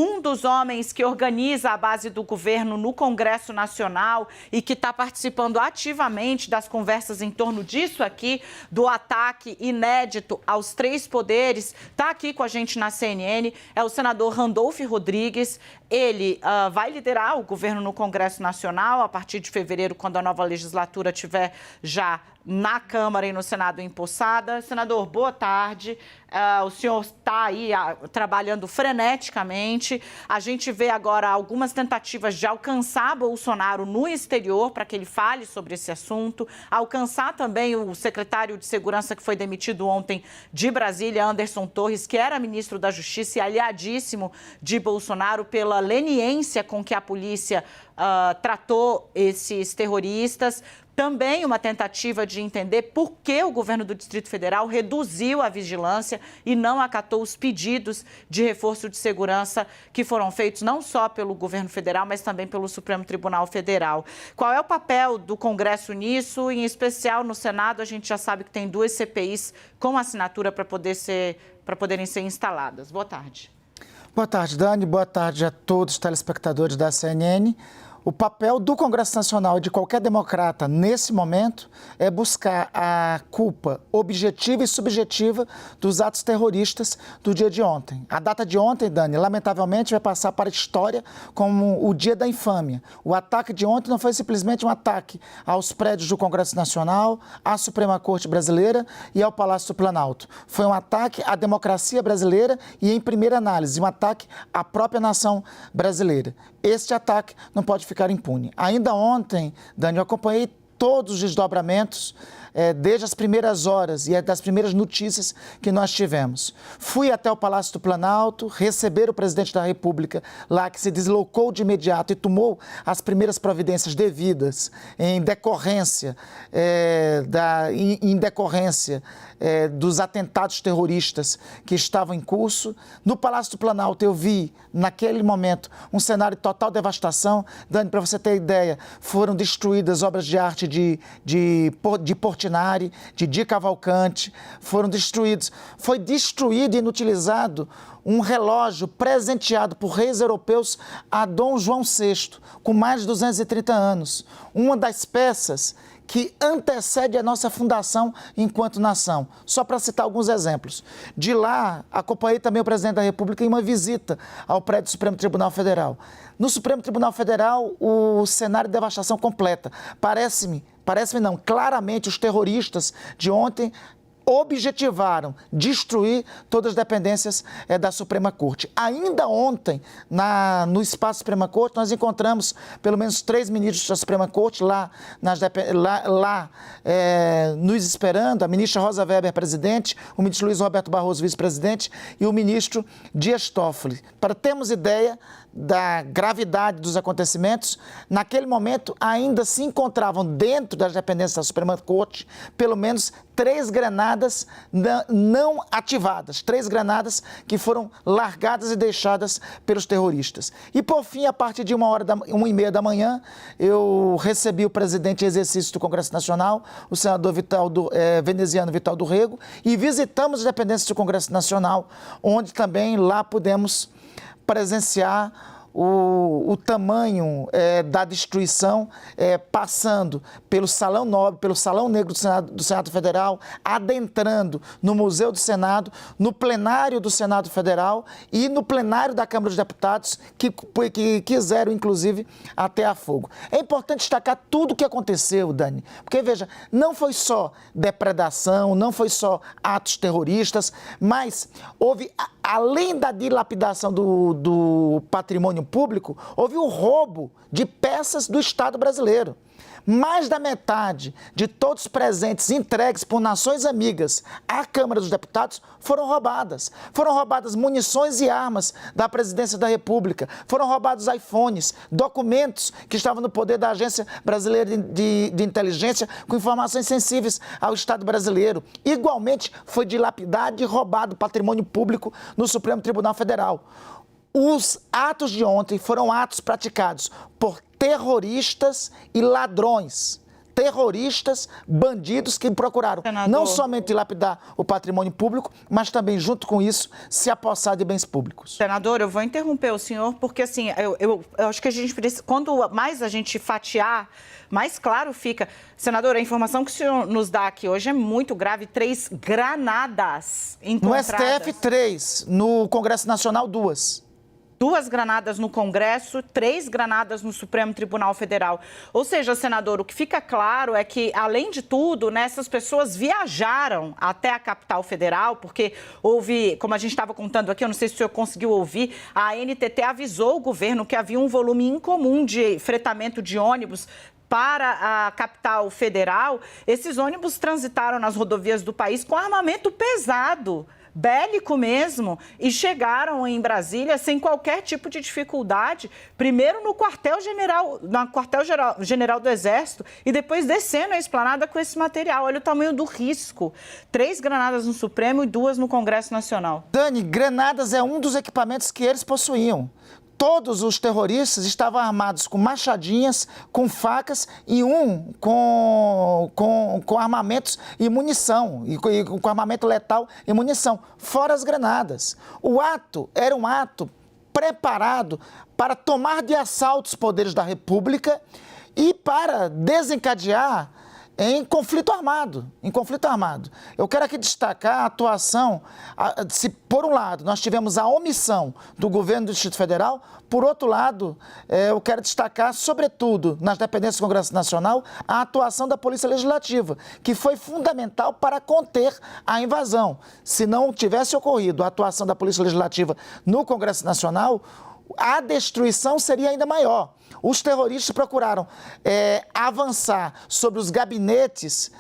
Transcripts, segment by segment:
Um dos homens que organiza a base do governo no Congresso Nacional e que está participando ativamente das conversas em torno disso aqui, do ataque inédito aos três poderes, está aqui com a gente na CNN, é o senador Randolph Rodrigues. Ele vai liderar o governo no Congresso Nacional a partir de fevereiro, quando a nova legislatura estiver já na Câmara e no Senado empossada. Senador, boa tarde. O senhor está aí trabalhando freneticamente. A gente vê agora algumas tentativas de alcançar Bolsonaro no exterior para que ele fale sobre esse assunto. Alcançar também o secretário de Segurança que foi demitido ontem de Brasília, Anderson Torres, que era ministro da Justiça e aliadíssimo de Bolsonaro pela leniência com que a polícia tratou esses terroristas. Também uma tentativa de entender por que o governo do Distrito Federal reduziu a vigilância e não acatou os pedidos de reforço de segurança que foram feitos não só pelo governo federal, mas também pelo Supremo Tribunal Federal. Qual é o papel do Congresso nisso? Em especial no Senado, a gente já sabe que tem 2 CPIs com assinatura para poderem ser instaladas. Boa tarde. Boa tarde, Dani. Boa tarde a todos os telespectadores da CNN. O papel do Congresso Nacional e de qualquer democrata nesse momento é buscar a culpa objetiva e subjetiva dos atos terroristas do dia de ontem. A data de ontem, Dani, lamentavelmente vai passar para a história como o dia da infâmia. O ataque de ontem não foi simplesmente um ataque aos prédios do Congresso Nacional, à Suprema Corte Brasileira e ao Palácio do Planalto. Foi um ataque à democracia brasileira e, em primeira análise, um ataque à própria nação brasileira. Este ataque não pode ficar impune. Ainda ontem, Dani, eu acompanhei todos os desdobramentos desde as primeiras horas e das primeiras notícias que nós tivemos. Fui até o Palácio do Planalto receber o presidente da República lá, que se deslocou de imediato e tomou as primeiras providências devidas em decorrência, dos atentados terroristas que estavam em curso. No Palácio do Planalto eu vi, naquele momento, um cenário de total devastação. Dani, para você ter ideia, foram destruídas obras de arte de Portinari, de Di Cavalcanti, foram destruídos. Foi destruído e inutilizado um relógio presenteado por reis europeus a Dom João VI, com mais de 230 anos. Uma das peças que antecede a nossa fundação enquanto nação. Só para citar alguns exemplos. De lá, acompanhei também o presidente da República em uma visita ao prédio do Supremo Tribunal Federal. No Supremo Tribunal Federal, o cenário de devastação completa. Parece-me não, claramente os terroristas de ontem objetivaram destruir todas as dependências da Suprema Corte. Ainda ontem, no espaço da Suprema Corte, nós encontramos pelo menos 3 ministros da Suprema Corte lá nos esperando, a ministra Rosa Weber, presidente, o ministro Luiz Roberto Barroso, vice-presidente, e o ministro Dias Toffoli. Para termos ideia da gravidade dos acontecimentos, naquele momento ainda se encontravam dentro das dependências da Suprema Corte pelo menos 3 granadas não ativadas, 3 granadas que foram largadas e deixadas pelos terroristas. E por fim, a partir de 1h30 da manhã, eu recebi o presidente em exercício do Congresso Nacional, o senador veneziano Vital do Rego, e visitamos as dependências do Congresso Nacional, onde também lá pudemos presenciar o tamanho da destruição, passando pelo Salão Nobre, pelo Salão Negro do Senado Federal, adentrando no Museu do Senado, no plenário do Senado Federal e no plenário da Câmara dos Deputados, que quiseram, inclusive, atear fogo. É importante destacar tudo o que aconteceu, Dani, porque, veja, não foi só depredação, não foi só atos terroristas, mas houve, além da dilapidação do patrimônio público, houve o roubo de peças do Estado brasileiro. Mais da metade de todos os presentes entregues por nações amigas à Câmara dos Deputados foram roubadas. Foram roubadas munições e armas da Presidência da República. Foram roubados iPhones, documentos que estavam no poder da Agência Brasileira de Inteligência com informações sensíveis ao Estado brasileiro. Igualmente, foi dilapidado e roubado patrimônio público no Supremo Tribunal Federal. Os atos de ontem foram atos praticados por terroristas e ladrões. terroristas, bandidos que procuraram Senador, não somente lapidar o patrimônio público, mas também, junto com isso, se apossar de bens públicos. Senador, eu vou interromper o senhor, porque assim, eu acho que a gente precisa, quanto mais a gente fatiar, mais claro fica. Senador, a informação que o senhor nos dá aqui hoje é muito grave, 3 granadas encontradas. No STF, 3. No Congresso Nacional, 2. 2 granadas no Congresso, 3 granadas no Supremo Tribunal Federal. Ou seja, senador, o que fica claro é que, além de tudo, né, essas pessoas viajaram até a capital federal, porque houve, como a gente estava contando aqui, eu não sei se o senhor conseguiu ouvir, a ANTT avisou o governo que havia um volume incomum de fretamento de ônibus para a capital federal. Esses ônibus transitaram nas rodovias do país com armamento pesado, bélico mesmo, e chegaram em Brasília sem qualquer tipo de dificuldade, primeiro no quartel-general do Exército e depois descendo a esplanada com esse material. Olha o tamanho do risco. 3 granadas no Supremo e 2 no Congresso Nacional. Dani, granadas é um dos equipamentos que eles possuíam. Todos os terroristas estavam armados com machadinhas, com facas e um com armamentos e munição, e com armamento letal e munição, fora as granadas. O ato era um ato preparado para tomar de assalto os poderes da República e para desencadear em conflito armado, Eu quero aqui destacar a atuação, se por um lado nós tivemos a omissão do governo do Distrito Federal, por outro lado, eu quero destacar, sobretudo, nas dependências do Congresso Nacional, a atuação da Polícia Legislativa, que foi fundamental para conter a invasão. Se não tivesse ocorrido a atuação da Polícia Legislativa no Congresso Nacional, a destruição seria ainda maior. Os terroristas procuraram avançar sobre os gabinetes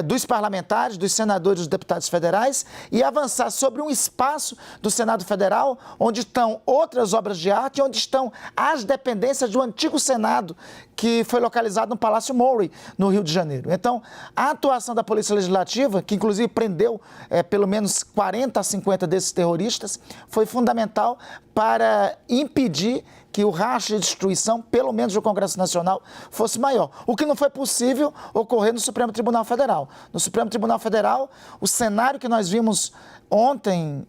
dos parlamentares, dos senadores e dos deputados federais e avançar sobre um espaço do Senado Federal onde estão outras obras de arte, onde estão as dependências do antigo Senado, que foi localizado no Palácio Mowry, no Rio de Janeiro. Então, a atuação da Polícia Legislativa, que inclusive prendeu pelo menos 40 a 50 desses terroristas, foi fundamental para impedir que o rastro de destruição, pelo menos do Congresso Nacional, fosse maior. O que não foi possível ocorrer no Supremo Tribunal Federal. No Supremo Tribunal Federal, o cenário que nós vimos ontem,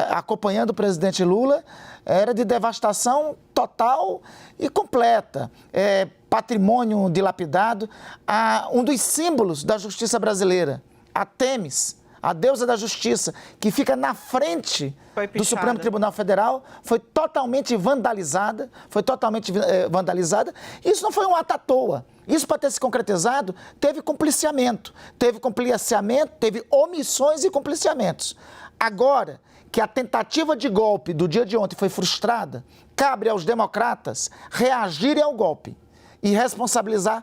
acompanhando o presidente Lula, era de devastação total e completa. Patrimônio dilapidado, um dos símbolos da justiça brasileira, a Têmis, a deusa da justiça, que fica na frente do Supremo Tribunal Federal, foi totalmente vandalizada, Isso não foi um ato à toa. Isso, para ter se concretizado, teve compliciamento, teve omissões e compliciamentos. Agora que a tentativa de golpe do dia de ontem foi frustrada, cabe aos democratas reagirem ao golpe e responsabilizar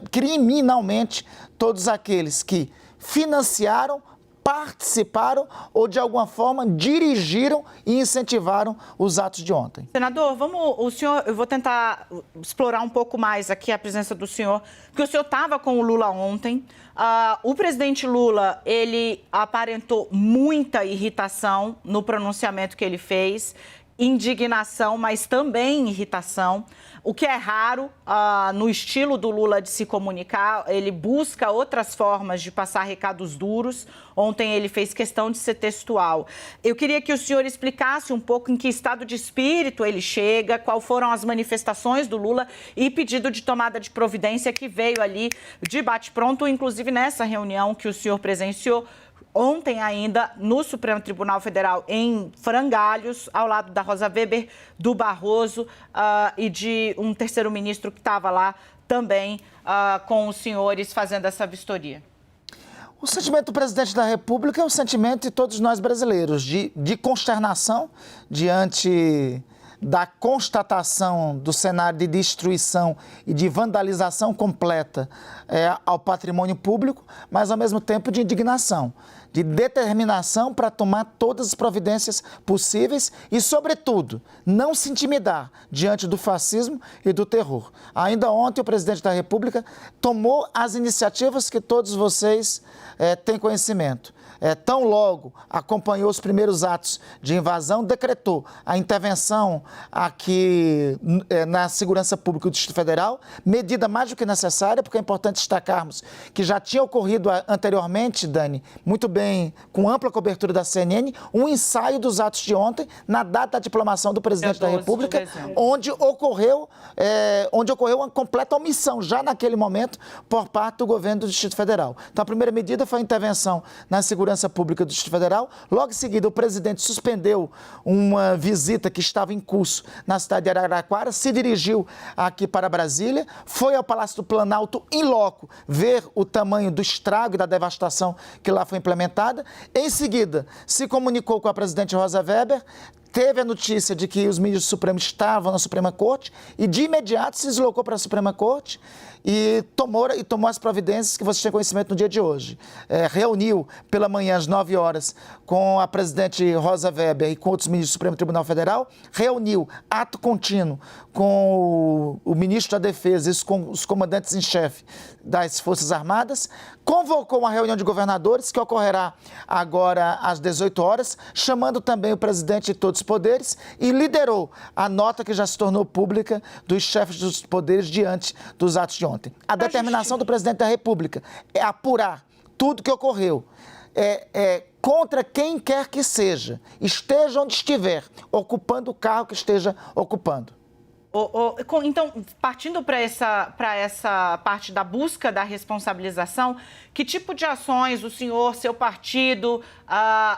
criminalmente todos aqueles que financiaram, participaram ou, de alguma forma, dirigiram e incentivaram os atos de ontem. Senador, eu vou tentar explorar um pouco mais aqui a presença do senhor, porque o senhor estava com o Lula ontem. O presidente Lula, ele aparentou muita irritação no pronunciamento que ele fez, indignação, mas também irritação, o que é raro no estilo do Lula de se comunicar. Ele busca outras formas de passar recados duros. Ontem ele fez questão de ser textual. Eu queria que o senhor explicasse um pouco em que estado de espírito ele chega, quais foram as manifestações do Lula e pedido de tomada de providência que veio ali de bate-pronto, inclusive nessa reunião que o senhor presenciou ontem ainda no Supremo Tribunal Federal, em Frangalhos, ao lado da Rosa Weber, do Barroso e de um terceiro ministro que estava lá também com os senhores fazendo essa vistoria. O sentimento do presidente da República é o sentimento de todos nós brasileiros, de consternação diante da constatação do cenário de destruição e de vandalização completa ao patrimônio público, mas, ao mesmo tempo, de indignação de determinação para tomar todas as providências possíveis e, sobretudo, não se intimidar diante do fascismo e do terror. Ainda ontem, o presidente da República tomou as iniciativas que todos vocês têm conhecimento. Tão logo acompanhou os primeiros atos de invasão, decretou a intervenção aqui na segurança pública do Distrito Federal, medida mais do que necessária, porque é importante destacarmos que já tinha ocorrido anteriormente, Dani, muito bem, com ampla cobertura da CNN, um ensaio dos atos de ontem, na data da diplomação do presidente da República, onde ocorreu uma completa omissão, já naquele momento, por parte do governo do Distrito Federal. Então, a primeira medida foi a intervenção na segurança pública do Distrito Federal. Logo em seguida, o presidente suspendeu uma visita que estava em curso na cidade de Araraquara, se dirigiu aqui para Brasília, foi ao Palácio do Planalto, em loco, ver o tamanho do estrago e da devastação que lá foi implementada. Em seguida, se comunicou com a presidente Rosa Weber, teve a notícia de que os ministros supremos estavam na Suprema Corte e, de imediato, se deslocou para a Suprema Corte e tomou as providências que você tinha conhecimento no dia de hoje. Reuniu pela manhã às 9 horas com a presidente Rosa Weber e com outros ministros do Supremo Tribunal Federal, reuniu ato contínuo com o ministro da Defesa e com os comandantes em chefe das Forças Armadas, convocou uma reunião de governadores que ocorrerá agora às 18 horas, chamando também o presidente de todos os poderes e liderou a nota que já se tornou pública dos chefes dos poderes diante dos atos de ontem. A determinação do presidente da República é apurar tudo que ocorreu, contra quem quer que seja, esteja onde estiver, ocupando o cargo que esteja ocupando. Então, partindo para essa parte da busca da responsabilização, que tipo de ações o senhor, seu partido,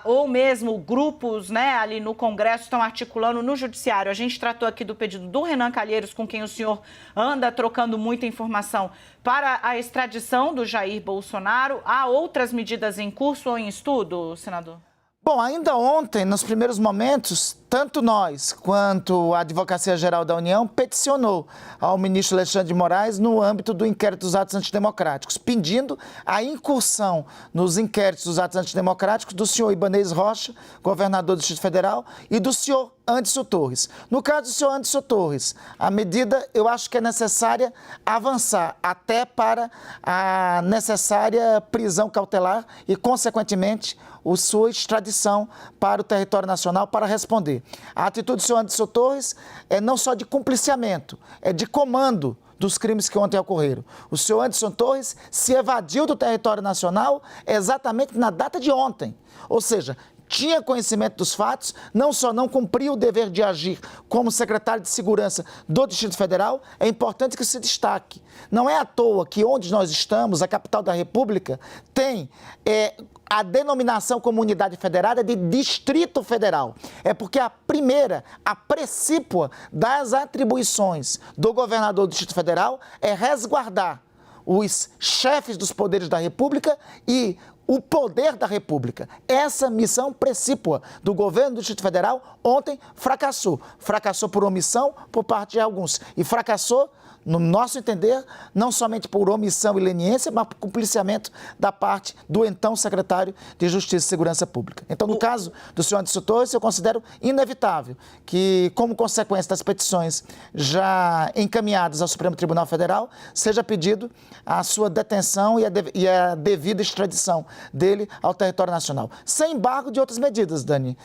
ou mesmo grupos, né, ali no Congresso estão articulando no Judiciário? A gente tratou aqui do pedido do Renan Calheiros, com quem o senhor anda trocando muita informação, para a extradição do Jair Bolsonaro. Há outras medidas em curso ou em estudo, senador? Bom, ainda ontem, nos primeiros momentos, tanto nós quanto a Advocacia Geral da União peticionou ao ministro Alexandre de Moraes no âmbito do inquérito dos atos antidemocráticos, pedindo a incursão nos inquéritos dos atos antidemocráticos do senhor Ibanez Rocha, governador do Distrito Federal, e do senhor Anderson Torres. No caso do senhor Anderson Torres, a medida eu acho que é necessária avançar até para a necessária prisão cautelar e, consequentemente, a sua extradição para o território nacional para responder. A atitude do senhor Anderson Torres é não só de compliciamento, é de comando dos crimes que ontem ocorreram. O senhor Anderson Torres se evadiu do território nacional exatamente na data de ontem. Ou seja, tinha conhecimento dos fatos, não só não cumpriu o dever de agir como secretário de Segurança do Distrito Federal, é importante que se destaque. Não é à toa que onde nós estamos, a capital da República, tem a denominação comunidade federada de Distrito Federal. É porque a precípua das atribuições do governador do Distrito Federal é resguardar os chefes dos poderes da República e o poder da República. Essa missão precípua do governo do Distrito Federal ontem fracassou. Fracassou por omissão por parte de alguns. E fracassou, no nosso entender, não somente por omissão e leniência, mas por compliciamento da parte do então secretário de Justiça e Segurança Pública. Então, no caso do senhor Anderson Torres, eu considero inevitável que, como consequência das petições já encaminhadas ao Supremo Tribunal Federal, seja pedido a sua detenção e a devida extradição dele ao território nacional. Sem embargo de outras medidas, Dani.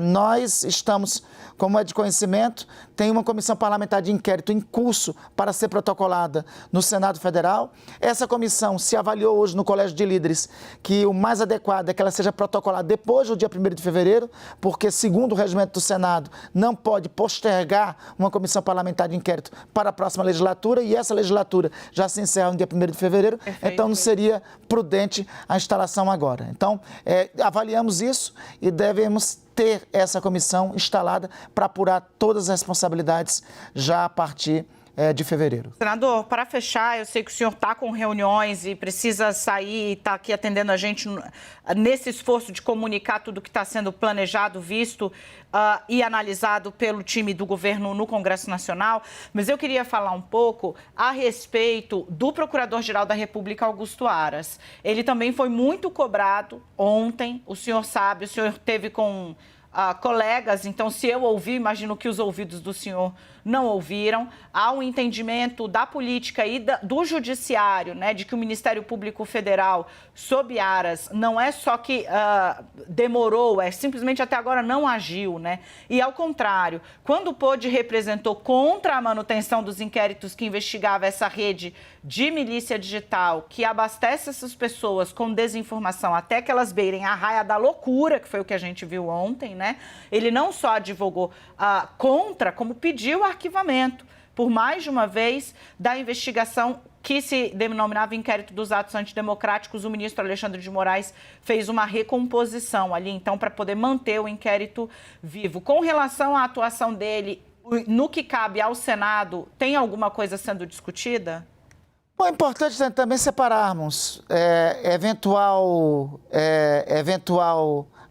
Nós estamos, como é de conhecimento, tem uma comissão parlamentar de inquérito em curso para ser protocolada no Senado Federal. Essa comissão se avaliou hoje no Colégio de Líderes que o mais adequado é que ela seja protocolada depois do dia 1º de fevereiro, porque, segundo o regimento do Senado, não pode postergar uma comissão parlamentar de inquérito para a próxima legislatura, e essa legislatura já se encerra no dia 1º de fevereiro, então não seria prudente a instalação agora. Então, avaliamos isso e devemos ter essa comissão instalada para apurar todas as responsabilidades já a partir de fevereiro. Senador, para fechar, eu sei que o senhor está com reuniões e precisa sair e está aqui atendendo a gente nesse esforço de comunicar tudo que está sendo planejado, visto e analisado pelo time do governo no Congresso Nacional, mas eu queria falar um pouco a respeito do Procurador-Geral da República, Augusto Aras. Ele também foi muito cobrado ontem, o senhor sabe, o senhor teve com colegas, então se eu ouvi, imagino que os ouvidos do senhor não ouviram. Há um entendimento da política e do judiciário, né, de que o Ministério Público Federal, sob Aras, não é só que demorou, é simplesmente até agora não agiu, né? E ao contrário, quando pôde, representou contra a manutenção dos inquéritos que investigava essa rede de milícia digital que abastece essas pessoas com desinformação até que elas beirem a raia da loucura, que foi o que a gente viu ontem, né? Ele não só advogou contra, como pediu arquivamento, por mais de uma vez, da investigação que se denominava inquérito dos atos antidemocráticos. O ministro Alexandre de Moraes fez uma recomposição ali, então, para poder manter o inquérito vivo. Com relação à atuação dele, no que cabe ao Senado, tem alguma coisa sendo discutida? Bom, é importante também separarmos eventual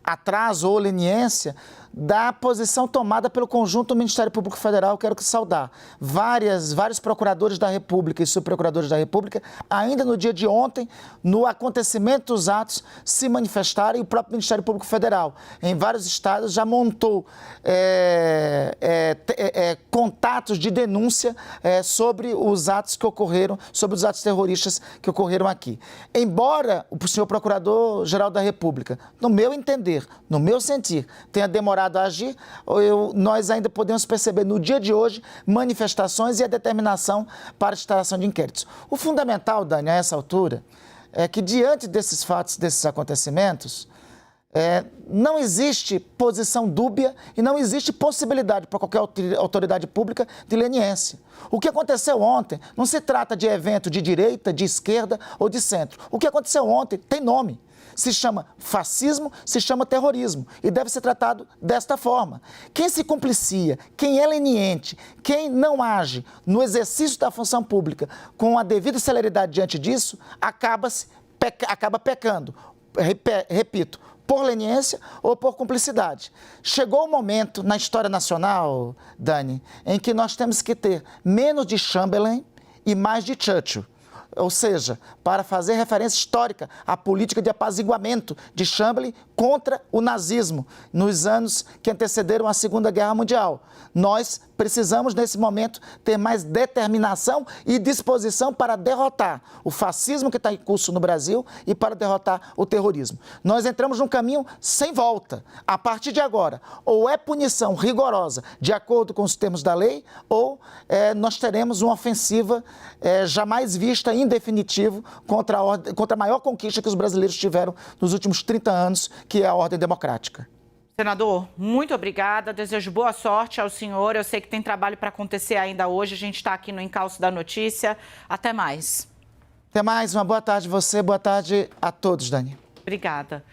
atraso ou leniência da posição tomada pelo conjunto do Ministério Público Federal. Quero saudar vários procuradores da República e subprocuradores da República, ainda no dia de ontem, no acontecimento dos atos, se manifestaram, e o próprio Ministério Público Federal, em vários estados, já montou contatos de denúncia sobre os atos que ocorreram, sobre os atos terroristas que ocorreram aqui. Embora o senhor Procurador-Geral da República, no meu entender, no meu sentir, tenha demorado a agir, nós ainda podemos perceber no dia de hoje manifestações e a determinação para a instalação de inquéritos. O fundamental, Dani, a essa altura, é que diante desses fatos, desses acontecimentos, não existe posição dúbia e não existe possibilidade para qualquer autoridade pública de leniência. O que aconteceu ontem não se trata de evento de direita, de esquerda ou de centro. O que aconteceu ontem tem nome. Se chama fascismo, se chama terrorismo e deve ser tratado desta forma. Quem se complicia, quem é leniente, quem não age no exercício da função pública com a devida celeridade diante disso, acaba pecando, repito, por leniência ou por cumplicidade. Chegou o momento na história nacional, Dani, em que nós temos que ter menos de Chamberlain e mais de Churchill. Ou seja, para fazer referência histórica à política de apaziguamento de Chamberlain contra o nazismo nos anos que antecederam a Segunda Guerra Mundial. Nós precisamos, nesse momento, ter mais determinação e disposição para derrotar o fascismo que está em curso no Brasil e para derrotar o terrorismo. Nós entramos num caminho sem volta. A partir de agora, ou é punição rigorosa de acordo com os termos da lei, ou nós teremos uma ofensiva jamais vista em definitivo contra a maior conquista que os brasileiros tiveram nos últimos 30 anos, que é a ordem democrática. Senador, muito obrigada. Desejo boa sorte ao senhor. Eu sei que tem trabalho para acontecer ainda hoje. A gente está aqui no Encalço da Notícia. Até mais. Até mais. Uma boa tarde a você. Boa tarde a todos, Dani. Obrigada.